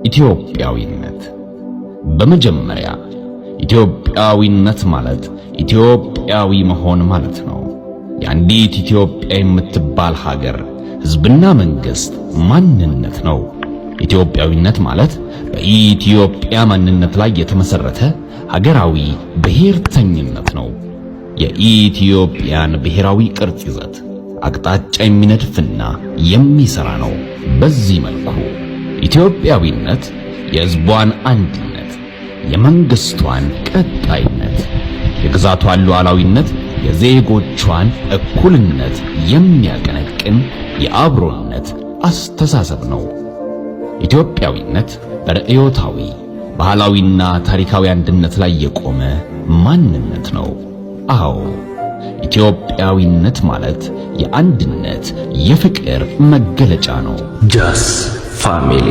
ኢትዮጵያዊነት በመጀመሪያ ኢትዮጵያዊነት ማለት ኢትዮጵያዊ መሆን ማለት ነው። የአንዲት ኢትዮጵያ የምትባል ሀገር ሕዝብና መንግስት ማንነት ነው። ኢትዮጵያዊነት ማለት በኢትዮጵያ ማንነት ላይ የተመሰረተ ሀገራዊ ብሔርተኝነት ነው። የኢትዮጵያን ብሔራዊ ቅርጽ ይዘት አቅጣጫ የሚነድፍና የሚሰራ ነው። በዚህ መልኩ ኢትዮጵያዊነት የሕዝቧን አንድነት፣ የመንግስቷን ቀጣይነት፣ የግዛቷን ሉዓላዊነት፣ የዜጎቿን እኩልነት የሚያቀነቅን የአብሮነት አስተሳሰብ ነው። ኢትዮጵያዊነት በርዕዮታዊ ባህላዊና ታሪካዊ አንድነት ላይ የቆመ ማንነት ነው። አዎ ኢትዮጵያዊነት ማለት የአንድነት የፍቅር መገለጫ ነው። ጃስ ፋሚሊ